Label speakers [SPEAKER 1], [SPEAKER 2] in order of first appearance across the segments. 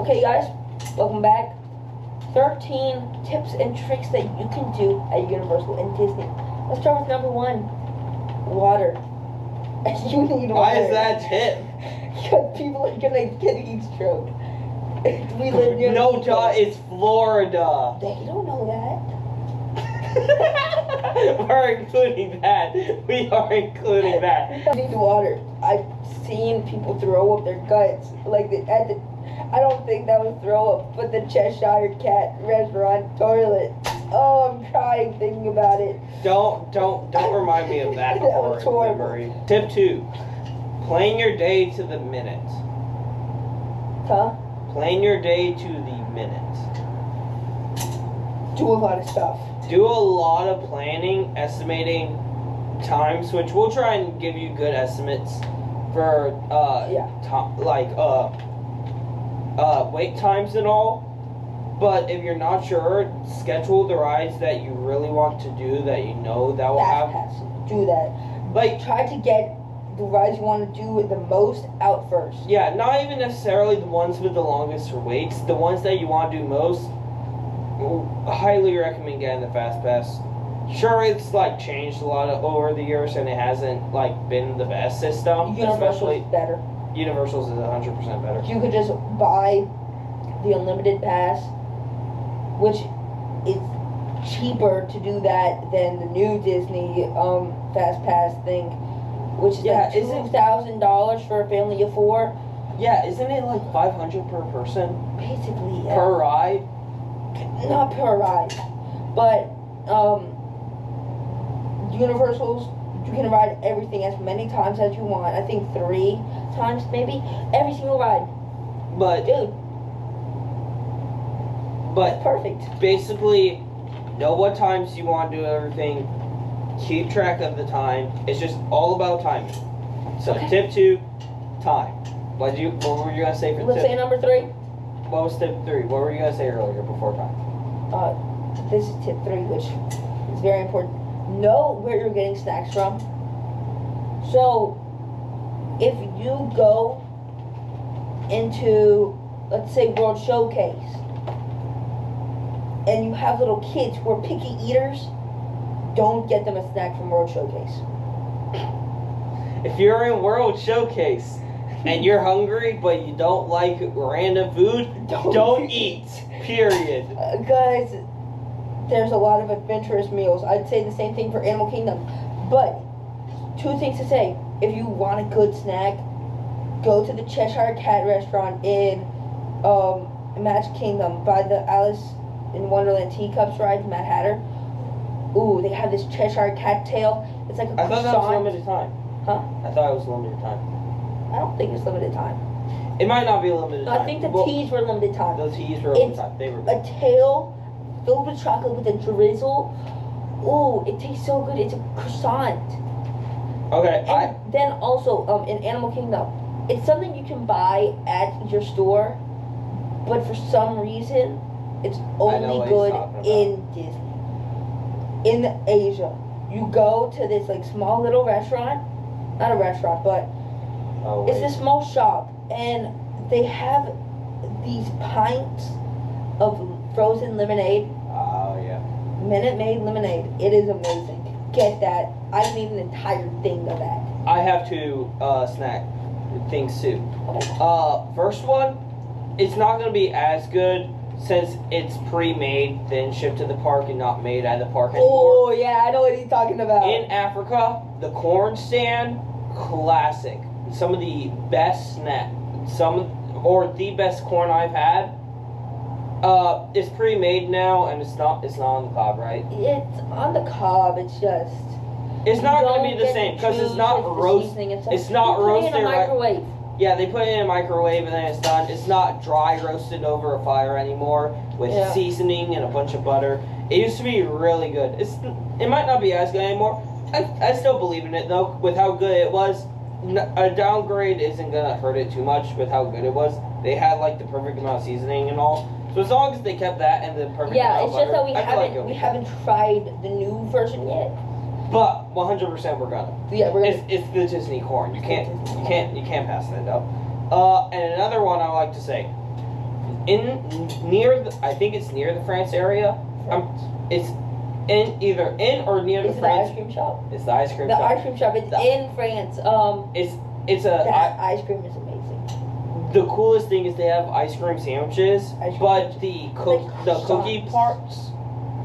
[SPEAKER 1] Okay, guys, welcome back. 13 tips and tricks that you can do at Universal and Disney. Let's start with number 1. Water. You need water.
[SPEAKER 2] Why is that a tip?
[SPEAKER 1] Because people are gonna get heat stroke. We live near
[SPEAKER 2] No, duh, it's Florida.
[SPEAKER 1] They don't know that.
[SPEAKER 2] We're including that. We are including that.
[SPEAKER 1] They need water. I've seen people throw up their guts. Like I don't think that was throw up, but the Cheshire Cat restaurant toilet. Oh, I'm crying thinking about it.
[SPEAKER 2] Don't remind me of that
[SPEAKER 1] That was
[SPEAKER 2] horrid
[SPEAKER 1] horrible.
[SPEAKER 2] memory. Tip 2. Plan your day to the minute.
[SPEAKER 1] Huh?
[SPEAKER 2] Plan your day to the minute.
[SPEAKER 1] Do a lot of stuff.
[SPEAKER 2] Do a lot of planning, estimating times, which we'll try and give you good estimates for wait times and all. But if you're not sure, schedule the rides that you really want to do that you know that will
[SPEAKER 1] Fast
[SPEAKER 2] have.
[SPEAKER 1] pass. Do that.
[SPEAKER 2] Like,
[SPEAKER 1] Try to get the rides you want to do the most out first.
[SPEAKER 2] yeah, not even necessarily the ones with the longest waits. The ones that you want to do most, highly recommend getting the Fast Pass. Sure, it's like changed a lot over the years, and it hasn't like been the best system.
[SPEAKER 1] Universal's better.
[SPEAKER 2] Universal's is 100% better.
[SPEAKER 1] You could just buy the unlimited pass, which is cheaper to do that than the new Disney Fast Pass thing, which is like $2,000 for a family of 4.
[SPEAKER 2] Yeah, isn't it like $500 per person?
[SPEAKER 1] Basically, yeah.
[SPEAKER 2] Per ride?
[SPEAKER 1] Not per ride, but Universals, you can ride everything as many times as you want. I think 3 times maybe. Every single ride.
[SPEAKER 2] But
[SPEAKER 1] Dude,
[SPEAKER 2] but
[SPEAKER 1] perfect.
[SPEAKER 2] basically, know what times you want to do everything. Keep track of the time. It's just all about timing. So
[SPEAKER 1] Okay.
[SPEAKER 2] tip 2, time. What were you gonna say for
[SPEAKER 1] Let's
[SPEAKER 2] tip?
[SPEAKER 1] say number 3.
[SPEAKER 2] What was tip 3? What were you gonna say earlier before time?
[SPEAKER 1] This is tip 3, which is very important. Know where you're getting snacks from. So, if you go into, let's say, World Showcase, and you have little kids who are picky eaters, don't get them a snack from World Showcase.
[SPEAKER 2] If you're in World Showcase and you're hungry but you don't like random food, don't eat. Period.
[SPEAKER 1] Guys, there's a lot of adventurous meals. I'd say the same thing for Animal Kingdom. But, 2 things to say. If you want a good snack, go to the Cheshire Cat restaurant in Magic Kingdom by the Alice in Wonderland Teacups ride, Mad Hatter. Ooh, they have this Cheshire Cat tail. It's like a
[SPEAKER 2] I thought that was
[SPEAKER 1] croissant.
[SPEAKER 2] limited time.
[SPEAKER 1] Huh?
[SPEAKER 2] I thought it was limited time.
[SPEAKER 1] I don't think it's limited time.
[SPEAKER 2] It might not be limited
[SPEAKER 1] No,
[SPEAKER 2] time.
[SPEAKER 1] I think the
[SPEAKER 2] Well,
[SPEAKER 1] teas were limited time.
[SPEAKER 2] the teas were limited
[SPEAKER 1] It's
[SPEAKER 2] time. They were
[SPEAKER 1] a tail filled with chocolate with a drizzle. Ooh, it tastes so good. It's a croissant.
[SPEAKER 2] okay.
[SPEAKER 1] And then also, in Animal Kingdom, it's something you can buy at your store, but for some reason, it's only
[SPEAKER 2] what
[SPEAKER 1] good
[SPEAKER 2] he's talking about.
[SPEAKER 1] in Disney. In Asia, you go to this like small little restaurant, not a restaurant, but it's this small shop, and they have these pints of frozen lemonade,
[SPEAKER 2] Oh yeah.
[SPEAKER 1] Minute Maid lemonade. It is amazing. Get that. I need an entire thing of that.
[SPEAKER 2] I have 2 snack things too.
[SPEAKER 1] Okay.
[SPEAKER 2] First one, it's not gonna be as good since it's pre-made, then shipped to the park and not made at the park anymore.
[SPEAKER 1] Oh yeah, I know what he's talking about.
[SPEAKER 2] In Africa, the corn stand, classic. Some of the best the best corn I've had. It's pre-made now, and it's not on the cob, right?
[SPEAKER 1] It's on the cob. It's just.
[SPEAKER 2] It's not
[SPEAKER 1] you
[SPEAKER 2] going to
[SPEAKER 1] don't
[SPEAKER 2] be the
[SPEAKER 1] get
[SPEAKER 2] same
[SPEAKER 1] to
[SPEAKER 2] because it's
[SPEAKER 1] choose
[SPEAKER 2] not
[SPEAKER 1] the
[SPEAKER 2] roast.
[SPEAKER 1] seasoning and stuff.
[SPEAKER 2] It's not
[SPEAKER 1] You put it
[SPEAKER 2] roasted
[SPEAKER 1] in a
[SPEAKER 2] right.
[SPEAKER 1] microwave.
[SPEAKER 2] Yeah, they put it in a microwave and then it's done. It's not dry roasted over a fire anymore with seasoning and a bunch of butter. It used to be really good. It might not be as good anymore. I still believe in it though. With how good it was, a downgrade isn't gonna hurt it too much. With how good it was, they had like the perfect amount of seasoning and all. So as long as they kept that and the perfect
[SPEAKER 1] Yeah,
[SPEAKER 2] amount
[SPEAKER 1] it's
[SPEAKER 2] of
[SPEAKER 1] just
[SPEAKER 2] butter,
[SPEAKER 1] that
[SPEAKER 2] I feel like it'll
[SPEAKER 1] we
[SPEAKER 2] be
[SPEAKER 1] haven't tried the new version yet.
[SPEAKER 2] But 100% we're gonna.
[SPEAKER 1] Yeah, we're gonna.
[SPEAKER 2] It's the Disney corn. You can't pass that up. And another one I like to say, I think it's near the France area. It's either in or near the
[SPEAKER 1] Is it the
[SPEAKER 2] France.
[SPEAKER 1] ice cream shop?
[SPEAKER 2] It's the ice cream
[SPEAKER 1] The
[SPEAKER 2] shop.
[SPEAKER 1] ice cream shop. It's in France.
[SPEAKER 2] It's a
[SPEAKER 1] That ice cream is amazing.
[SPEAKER 2] the coolest thing is they have ice cream sandwiches,
[SPEAKER 1] Ice cream
[SPEAKER 2] but the cookie
[SPEAKER 1] croissants.
[SPEAKER 2] parts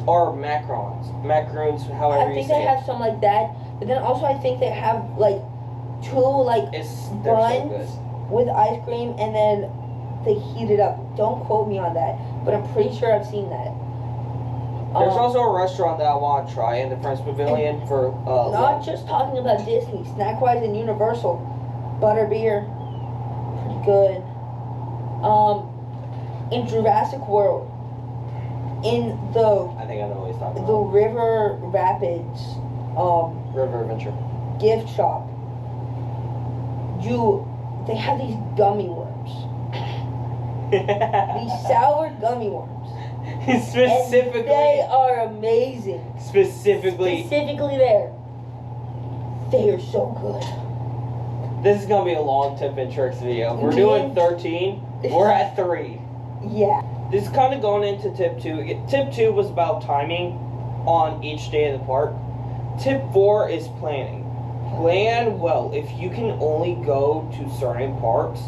[SPEAKER 2] are macarons, however
[SPEAKER 1] I
[SPEAKER 2] you
[SPEAKER 1] think
[SPEAKER 2] say
[SPEAKER 1] they
[SPEAKER 2] it.
[SPEAKER 1] have some like that, but then also I think they have like two like
[SPEAKER 2] They're so
[SPEAKER 1] buns
[SPEAKER 2] good.
[SPEAKER 1] with ice cream, and then they heat it up. Don't quote me on that, but I'm pretty sure I've seen that.
[SPEAKER 2] There's also a restaurant that I want to try in the French Pavilion for
[SPEAKER 1] Not
[SPEAKER 2] lunch.
[SPEAKER 1] just talking about Disney, Snackwise and Universal, Butterbeer, pretty good. In Jurassic World, in
[SPEAKER 2] I think I know what he's talking
[SPEAKER 1] the
[SPEAKER 2] about.
[SPEAKER 1] River Rapids,
[SPEAKER 2] River Adventure.
[SPEAKER 1] gift shop, they have these gummy worms, these sour gummy worms.
[SPEAKER 2] Specifically,
[SPEAKER 1] And they are amazing.
[SPEAKER 2] specifically,
[SPEAKER 1] there. They are so good.
[SPEAKER 2] this is gonna be a long tip and tricks video. We're
[SPEAKER 1] Mhm.
[SPEAKER 2] doing 13. We're at 3.
[SPEAKER 1] Yeah.
[SPEAKER 2] This is kind of going into tip 2. Tip 2 was about timing on each day of the park. Tip 4 is planning. Plan well. If you can only go to certain parks,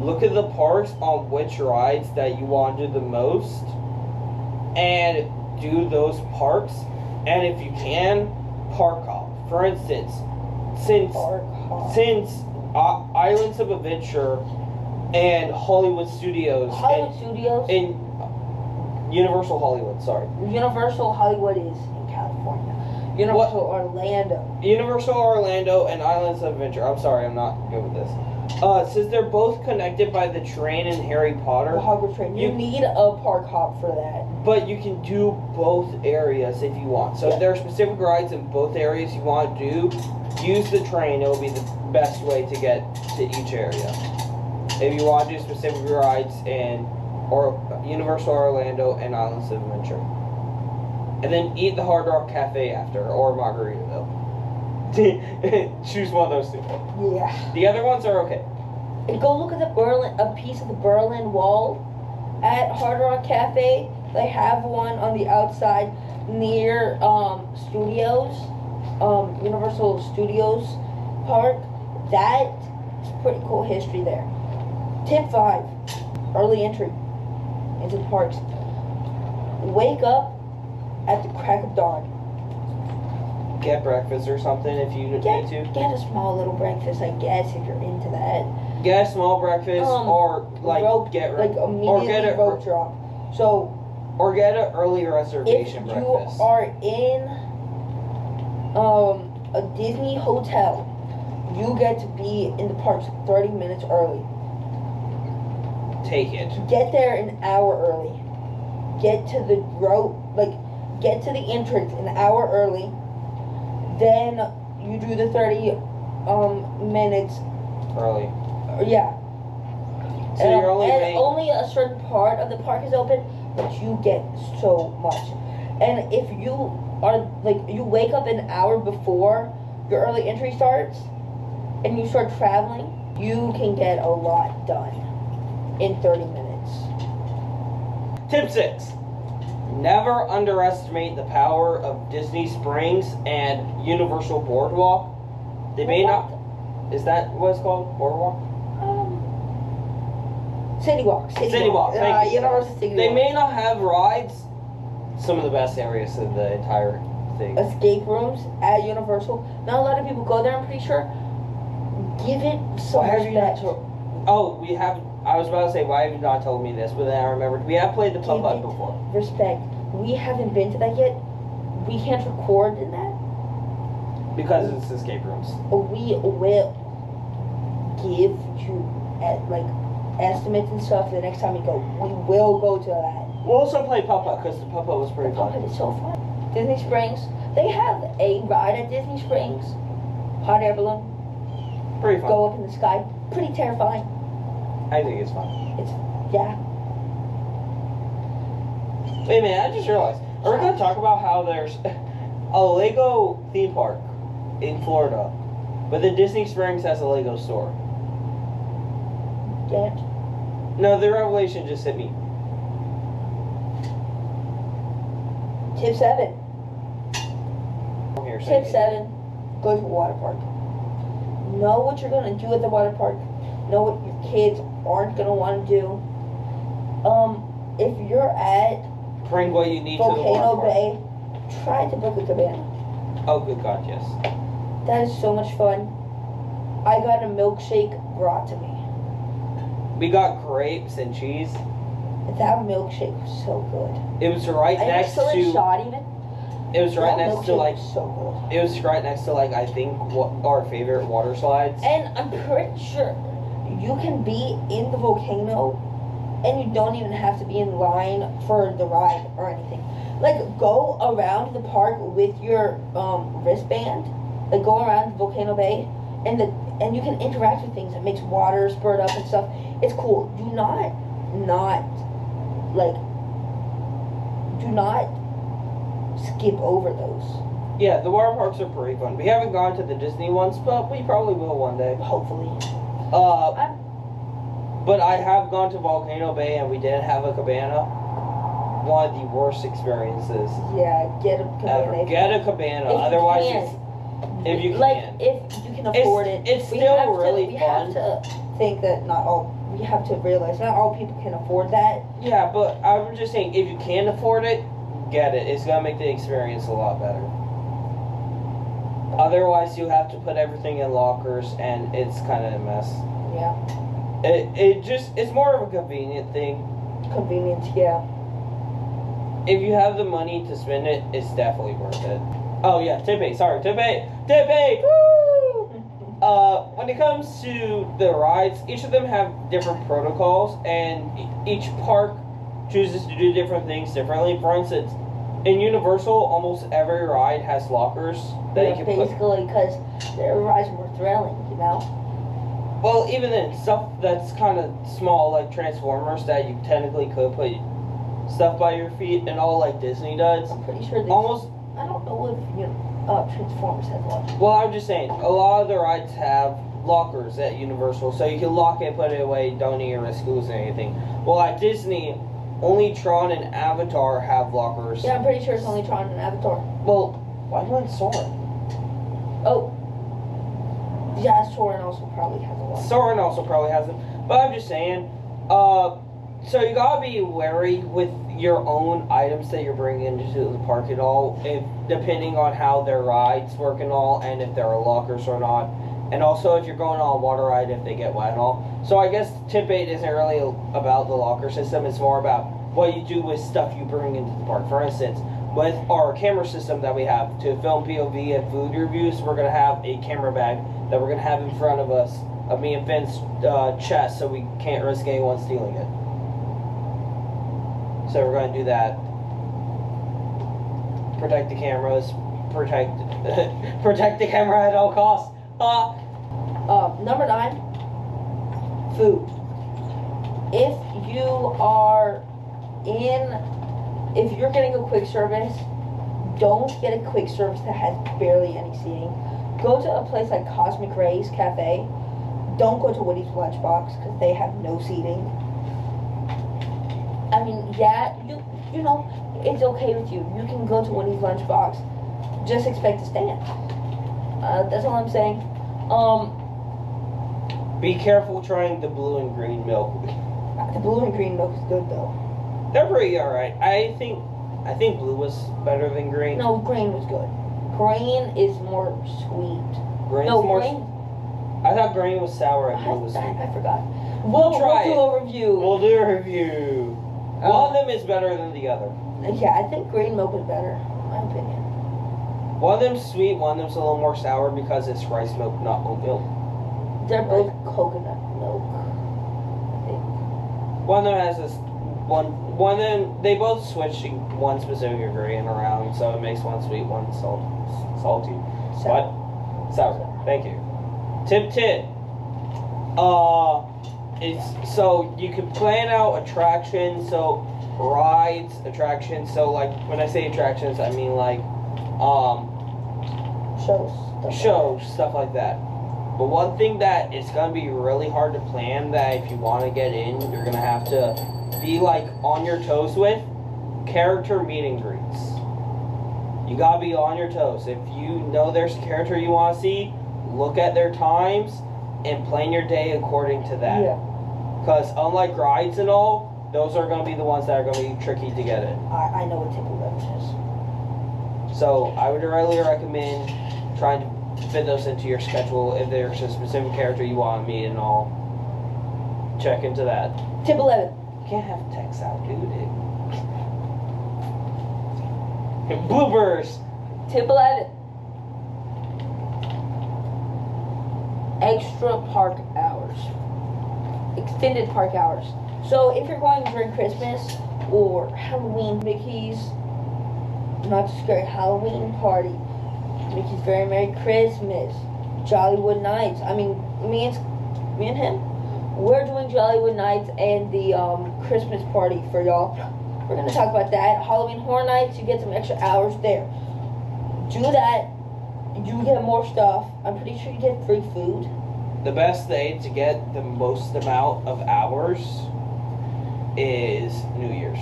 [SPEAKER 2] look at the parks on which rides that you want to do the most and do those parks. And if you can, park hop. For instance, since Islands of Adventure and Hollywood Studios
[SPEAKER 1] Hollywood Studios.
[SPEAKER 2] in Universal Hollywood, sorry.
[SPEAKER 1] Universal Hollywood is in California. Universal Orlando.
[SPEAKER 2] Universal Orlando and Islands of Adventure. I'm sorry, I'm not good with this. Since they're both connected by the train in Harry
[SPEAKER 1] The
[SPEAKER 2] Potter,
[SPEAKER 1] Hogwarts train. You need a park hop for that.
[SPEAKER 2] but you can do both areas if you want. So if there are specific rides in both areas you want to do, use the train. It will be the best way to get to each area. If you want to do specific rides in Universal Orlando and Islands of Adventure. And then eat the Hard Rock Cafe after, or Margaritaville. Choose one of those two.
[SPEAKER 1] Yeah.
[SPEAKER 2] The other ones are okay.
[SPEAKER 1] And go look at a piece of the Berlin Wall at Hard Rock Cafe. They have one on the outside near Studios, Universal Studios Park. That's pretty cool history there. Tip 5, early entry into the parks. Wake up at the crack of dawn.
[SPEAKER 2] Get breakfast or something if you need to.
[SPEAKER 1] Get a small little breakfast, I guess, if you're into that.
[SPEAKER 2] Get a small breakfast or like
[SPEAKER 1] rope,
[SPEAKER 2] get
[SPEAKER 1] like immediately rope drop. So
[SPEAKER 2] or get an early
[SPEAKER 1] if
[SPEAKER 2] reservation
[SPEAKER 1] you
[SPEAKER 2] breakfast.
[SPEAKER 1] are in a Disney hotel, you get to be in the parks 30 minutes early.
[SPEAKER 2] Take it.
[SPEAKER 1] Get there an hour early. Get to the get to the entrance an hour early. Then you do the 30 minutes.
[SPEAKER 2] Early.
[SPEAKER 1] Yeah.
[SPEAKER 2] So you're only
[SPEAKER 1] and
[SPEAKER 2] paying.
[SPEAKER 1] only a certain part of the park is open, but you get so much. And if you are you wake up an hour before your early entry starts and you start traveling, you can get a lot done in 30 minutes.
[SPEAKER 2] Tip 6. Never underestimate the power of Disney Springs and Universal Boardwalk. They may not. Is that what it's called? Boardwalk?
[SPEAKER 1] City Walk.
[SPEAKER 2] City Walk. Thank you.
[SPEAKER 1] Universal City
[SPEAKER 2] They
[SPEAKER 1] Walk.
[SPEAKER 2] may not have rides. Some of the best areas of the entire thing.
[SPEAKER 1] Escape rooms at Universal. Not a lot of people go there, I'm pretty sure. Give it some
[SPEAKER 2] Why have you not
[SPEAKER 1] respect.
[SPEAKER 2] Oh, we have. I was about to say, why have you not told me this? But then I remembered we have played the Putt Putt before.
[SPEAKER 1] Respect. We haven't been to that yet. We can't record in that.
[SPEAKER 2] Because it's escape rooms.
[SPEAKER 1] We will give you estimates and stuff the next time we go. We will go to that.
[SPEAKER 2] We'll also play Putt Putt because the Putt Putt was pretty
[SPEAKER 1] Putt
[SPEAKER 2] fun.
[SPEAKER 1] Putt is so fun. Disney Springs. They have a ride at Disney Springs. Hot air balloon.
[SPEAKER 2] Pretty fun.
[SPEAKER 1] Go up in the sky. Pretty terrifying.
[SPEAKER 2] I think it's fun.
[SPEAKER 1] Yeah.
[SPEAKER 2] Wait a minute, I just realized. Are we going to talk about how there's a Lego theme park in Florida, but the Disney Springs has a Lego store?
[SPEAKER 1] Yeah.
[SPEAKER 2] No, the revelation just hit me.
[SPEAKER 1] Tip 7.
[SPEAKER 2] Here,
[SPEAKER 1] Tip 7. Go to a water park. Know what you're going to do at the water park. Know what your kids aren't going to want to do. If you're at
[SPEAKER 2] Bring what you need to the
[SPEAKER 1] Volcano
[SPEAKER 2] water park.
[SPEAKER 1] Bay, try to book a cabana.
[SPEAKER 2] Oh, good God, yes.
[SPEAKER 1] That is so much fun. I got a milkshake brought to me.
[SPEAKER 2] We got grapes and cheese.
[SPEAKER 1] That milkshake was so good.
[SPEAKER 2] It was right
[SPEAKER 1] I
[SPEAKER 2] next
[SPEAKER 1] still
[SPEAKER 2] to.
[SPEAKER 1] shot even.
[SPEAKER 2] It was right
[SPEAKER 1] That
[SPEAKER 2] next to
[SPEAKER 1] milkshake
[SPEAKER 2] like.
[SPEAKER 1] was so good.
[SPEAKER 2] It was right next to like I think what our favorite water slides.
[SPEAKER 1] And I'm pretty sure you can be in the volcano and you don't even have to be in line for the ride or anything. Like, go around the park with your wristband. Like, go around Volcano Bay and you can interact with things. It makes water spurt up and stuff. It's cool. Do not skip over those.
[SPEAKER 2] Yeah, the water parks are pretty fun. We haven't gone to the Disney ones, but we probably will one day.
[SPEAKER 1] Hopefully.
[SPEAKER 2] But I have gone to Volcano Bay and we did have a cabana. One of the worst experiences
[SPEAKER 1] Yeah, get a cabana.
[SPEAKER 2] ever. Get a cabana.
[SPEAKER 1] If you
[SPEAKER 2] Otherwise,
[SPEAKER 1] can.
[SPEAKER 2] if you
[SPEAKER 1] like,
[SPEAKER 2] can.
[SPEAKER 1] if you can afford it.
[SPEAKER 2] It's
[SPEAKER 1] we
[SPEAKER 2] still
[SPEAKER 1] have
[SPEAKER 2] really
[SPEAKER 1] we
[SPEAKER 2] fun.
[SPEAKER 1] have to think that we have to realize not all people can afford that.
[SPEAKER 2] Yeah, but I'm just saying, if you can afford it, get it. It's gonna make the experience a lot better. Otherwise, you have to put everything in lockers, and it's kind of a mess.
[SPEAKER 1] Yeah.
[SPEAKER 2] It's more of a convenient thing.
[SPEAKER 1] Convenience, yeah.
[SPEAKER 2] If you have the money to spend it, it's definitely worth it. Oh yeah, tip 8, sorry, tip 8! Tip 8! Woo! When it comes to the rides, each of them have different protocols, and each park chooses to do different things differently. For instance, in Universal, almost every ride has lockers that you can put.
[SPEAKER 1] Basically, because their rides are more thrilling, you know?
[SPEAKER 2] Well, even then, stuff that's kind of small, like Transformers, that you technically could put stuff by your feet, and all like Disney does.
[SPEAKER 1] I'm pretty sure they
[SPEAKER 2] Almost.
[SPEAKER 1] I don't know if Transformers have lockers.
[SPEAKER 2] Well, I'm just saying, a lot of the rides have lockers at Universal, so you can lock it, put it away, don't need to risk losing anything. Well, at Disney, only Tron and Avatar have lockers.
[SPEAKER 1] Yeah, I'm pretty sure it's only Tron and Avatar.
[SPEAKER 2] Well, why wouldn't Soarin'?
[SPEAKER 1] Oh. Yeah, Soarin' also probably has a locker.
[SPEAKER 2] Soarin' also probably has them. But I'm just saying, so you gotta be wary with your own items that you're bringing into the park and all, depending on how their rides work and all, and if there are lockers or not. And also if you're going on a water ride, if they get wet and all. So I guess tip 8 isn't really about the locker system, it's more about what you do with stuff you bring into the park. For instance, with our camera system that we have to film POV and food reviews, we're going to have a camera bag that we're going to have in front of us, of me and Finn's chest, so we can't risk anyone stealing it. So we're going to do that. Protect the cameras, protect the camera at all costs.
[SPEAKER 1] Number 9, food. If you're getting a quick service, don't get a quick service that has barely any seating. Go to a place like Cosmic Rays Cafe. Don't go to Woody's Lunchbox because they have no seating. I mean, yeah, you know, it's okay with you. You can go to Woody's Lunchbox. Just expect to stand. That's all I'm saying.
[SPEAKER 2] Be careful trying the blue and green milk.
[SPEAKER 1] The blue and green milk is good though.
[SPEAKER 2] They're pretty alright. I think blue was better than green.
[SPEAKER 1] No, green was good. Green is more sweet.
[SPEAKER 2] Green's more. I thought green was sour and blue was sweet.
[SPEAKER 1] I forgot.
[SPEAKER 2] We'll try
[SPEAKER 1] do a review.
[SPEAKER 2] We'll do a review. One of them is better than the other.
[SPEAKER 1] Yeah, I think green milk is better, in my opinion.
[SPEAKER 2] One of them's sweet, one of them's a little more sour because it's rice milk, not oat milk.
[SPEAKER 1] They're both coconut milk, I think.
[SPEAKER 2] One of them has this one of them, they both switch one specific ingredient around, so it makes one sweet, one salty.
[SPEAKER 1] Sour.
[SPEAKER 2] What? Sour. Thank you. Tip 10. It's so you can plan out attractions, so rides, attractions. So like when I say attractions, I mean like shows, stuff like that. But one thing that is gonna be really hard to plan, that if you want to get in, you're gonna have to be like on your toes with, character meet and greets. You gotta be on your toes. If you know there's a character you want to see, look at their times and plan your day according to that.
[SPEAKER 1] Yeah.
[SPEAKER 2] Because unlike rides and all, those are going to be the ones that are going to be tricky to get in.
[SPEAKER 1] I know what Tip 11 is.
[SPEAKER 2] So I would really recommend trying to fit those into your schedule. If there's a specific character you want to meet and all, check into that.
[SPEAKER 1] Tip 11.
[SPEAKER 2] You can't have text out, dude. Bloopers.
[SPEAKER 1] Tip 11. Extra park hours. Extended park hours. So if you're going during Christmas or Halloween, Mickey's Not So Scary Halloween Party, Mickey's Very Merry Christmas, Jollywood Nights. I mean, me and him, we're doing Jollywood Nights and the Christmas party for y'all. We're gonna talk about that. Halloween Horror Nights, you get some extra hours there. Do that. You get more stuff. I'm pretty sure you get free food.
[SPEAKER 2] The best day to get the most amount of hours is New Year's.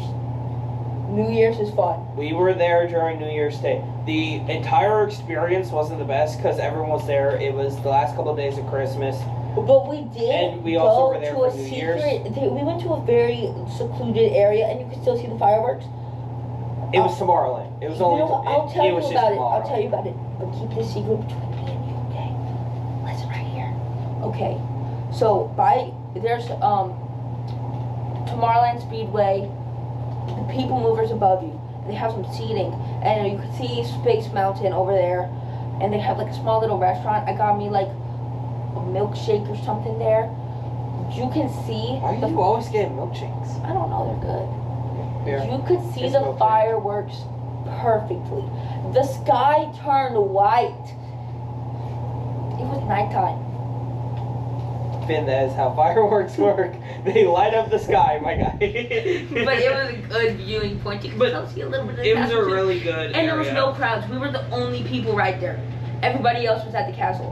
[SPEAKER 1] New Year's is fun.
[SPEAKER 2] We were there during New Year's Day. The entire experience wasn't the best because everyone was there. It was the last couple of days of Christmas.
[SPEAKER 1] But we did
[SPEAKER 2] And we also were there
[SPEAKER 1] go to
[SPEAKER 2] for
[SPEAKER 1] a
[SPEAKER 2] New Year's.
[SPEAKER 1] We went to a very secluded area, and you could still see the fireworks.
[SPEAKER 2] It was Tomorrowland. It was only.
[SPEAKER 1] I'll tell
[SPEAKER 2] it
[SPEAKER 1] you
[SPEAKER 2] was just
[SPEAKER 1] about it.
[SPEAKER 2] Tomorrow.
[SPEAKER 1] I'll tell you about it. But keep this secret between me and you, okay? Listen right here. Okay. So there's Tomorrowland Speedway. The People Movers above you. They have some seating, and you can see Space Mountain over there, and they have like a small little restaurant. I got me like a milkshake or something there. You can see.
[SPEAKER 2] Why do you always get milkshakes?
[SPEAKER 1] I don't know. They're good.
[SPEAKER 2] Here.
[SPEAKER 1] You could see
[SPEAKER 2] It's
[SPEAKER 1] the
[SPEAKER 2] milkshake.
[SPEAKER 1] fireworks perfectly. The sky turned white. It was nighttime.
[SPEAKER 2] Finn, that is how fireworks work. They light up the sky, my guy.
[SPEAKER 3] But it was a good viewing point. You could still see a little bit of the
[SPEAKER 2] It was a
[SPEAKER 3] castle, too.
[SPEAKER 2] really good
[SPEAKER 3] And there was
[SPEAKER 2] area.
[SPEAKER 3] no crowds. We were the only people right there. Everybody else was at the castle.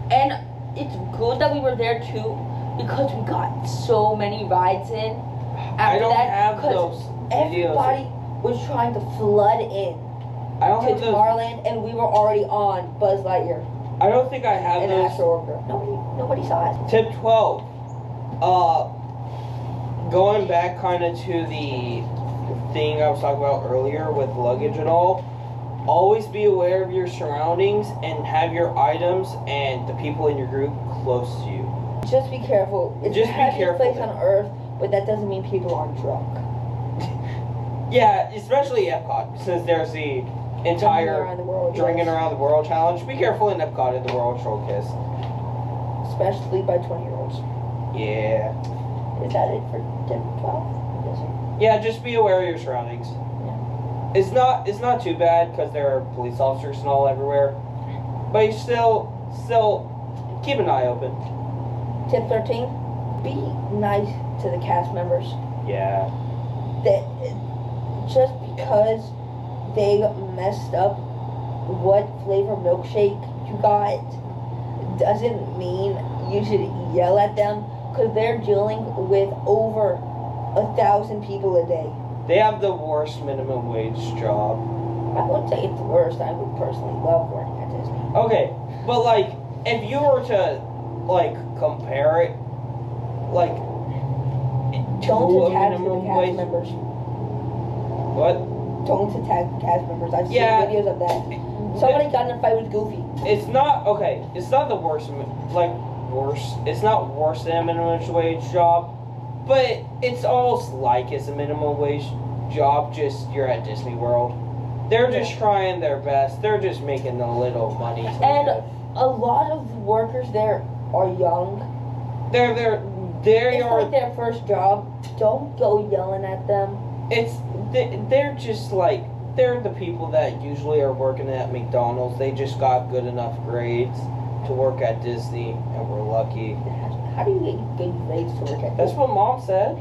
[SPEAKER 1] And it's good that we were there too, because we got so many rides in.
[SPEAKER 2] I
[SPEAKER 1] After
[SPEAKER 2] don't
[SPEAKER 1] that,
[SPEAKER 2] have
[SPEAKER 1] 'cause
[SPEAKER 2] those videos.
[SPEAKER 1] everybody was trying to flood in
[SPEAKER 2] I don't
[SPEAKER 1] to
[SPEAKER 2] have those.
[SPEAKER 1] Tomorrowland, and we were already on Buzz Lightyear
[SPEAKER 2] I don't think I have
[SPEAKER 1] and
[SPEAKER 2] those.
[SPEAKER 1] Astro Orbiter. Nobody saw it.
[SPEAKER 2] Tip 12. Going back kind of to the thing I was talking about earlier with luggage and all, always be aware of your surroundings and have your items and the people in your group close to you.
[SPEAKER 1] Just be careful. It's
[SPEAKER 2] Just
[SPEAKER 1] the
[SPEAKER 2] be
[SPEAKER 1] happiest
[SPEAKER 2] careful
[SPEAKER 1] place
[SPEAKER 2] then.
[SPEAKER 1] on Earth, but that doesn't mean people aren't drunk.
[SPEAKER 2] Yeah, especially Epcot, since there's the
[SPEAKER 1] Drinking
[SPEAKER 2] entire
[SPEAKER 1] around the world.
[SPEAKER 2] Drinking
[SPEAKER 1] yes.
[SPEAKER 2] Around the World challenge. Be careful in Epcot in the World Showcase.
[SPEAKER 1] Especially by 20-year-olds.
[SPEAKER 2] Yeah.
[SPEAKER 1] Is that it for tip 12? Yes, sir.
[SPEAKER 2] Yeah, just be aware of your surroundings. It's not too bad because there are police officers and all everywhere, but you still keep an eye open.
[SPEAKER 1] Tip 13, be nice to the cast members.
[SPEAKER 2] Yeah.
[SPEAKER 1] That just because they messed up what flavor milkshake you got doesn't mean you should yell at them, because they're dealing with over 1,000 people a day.
[SPEAKER 2] They have the worst minimum wage job.
[SPEAKER 1] I wouldn't say it's the worst. I would personally love working at Disney.
[SPEAKER 2] Okay, but like if you were to like compare it, like
[SPEAKER 1] Don't
[SPEAKER 2] to a
[SPEAKER 1] attack the
[SPEAKER 2] minimum
[SPEAKER 1] cast
[SPEAKER 2] wage.
[SPEAKER 1] members.
[SPEAKER 2] What?
[SPEAKER 1] Don't attack the cast members. I've seen
[SPEAKER 2] Yeah.
[SPEAKER 1] videos of that. Somebody got in a fight with Goofy.
[SPEAKER 2] It's not okay. It's not the worst. Like worse. It's not worse than a minimum wage job, but it's almost like it's a minimum wage job. Just you're at Disney World. They're just trying their best. They're just making a little money. To
[SPEAKER 1] And
[SPEAKER 2] live.
[SPEAKER 1] a lot of the workers there are young.
[SPEAKER 2] They
[SPEAKER 1] It's
[SPEAKER 2] are.
[SPEAKER 1] like their first job. Don't go yelling at them.
[SPEAKER 2] They're just like they're the people that usually are working at McDonald's. They just got good enough grades to work at Disney, and we're lucky.
[SPEAKER 1] How do you get good grades to work at
[SPEAKER 2] That's
[SPEAKER 1] Disney?
[SPEAKER 2] what Mom said.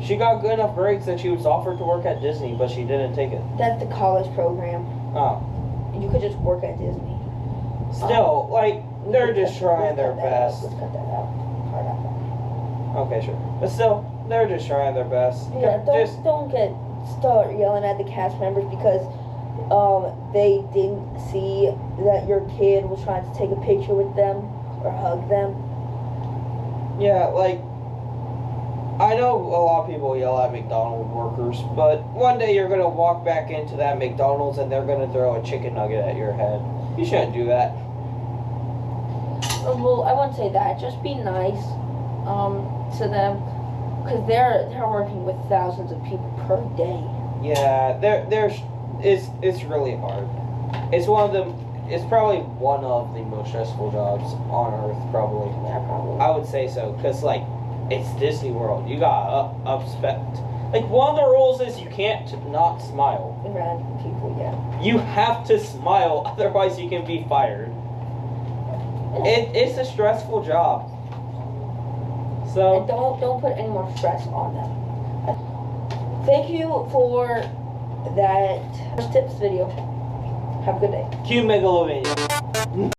[SPEAKER 2] She got good enough grades that she was offered to work at Disney, but she didn't take it.
[SPEAKER 1] That's the college program.
[SPEAKER 2] Oh,
[SPEAKER 1] You could just work at Disney.
[SPEAKER 2] still, like
[SPEAKER 1] We
[SPEAKER 2] they're
[SPEAKER 1] could
[SPEAKER 2] just
[SPEAKER 1] cut-
[SPEAKER 2] trying
[SPEAKER 1] let's
[SPEAKER 2] their
[SPEAKER 1] cut that out.
[SPEAKER 2] best.
[SPEAKER 1] Let's cut that out. Part out.
[SPEAKER 2] Okay, sure, but still, they're just trying their best.
[SPEAKER 1] Yeah,
[SPEAKER 2] Just
[SPEAKER 1] don't start yelling at the cast members, because they didn't see that your kid was trying to take a picture with them or hug them.
[SPEAKER 2] Yeah, like, I know a lot of people yell at McDonald's workers, but one day you're gonna walk back into that McDonald's and they're gonna throw a chicken nugget at your head. You shouldn't do that.
[SPEAKER 1] Well, I wouldn't say that. Just be nice to them, because they're working with thousands of people per day.
[SPEAKER 2] Yeah, it's really hard. It's probably one of the most stressful jobs on earth, probably.
[SPEAKER 1] Yeah, probably.
[SPEAKER 2] I would say so, because, like, it's Disney World. You gotta upspect. Like, one of the rules is you can't not smile.
[SPEAKER 1] Random people, yeah.
[SPEAKER 2] You have to smile, otherwise you can be fired. It's a stressful job. So
[SPEAKER 1] And don't put any more stress on them. Thank you for that tips video. Have a good day.
[SPEAKER 2] cue Megalovania.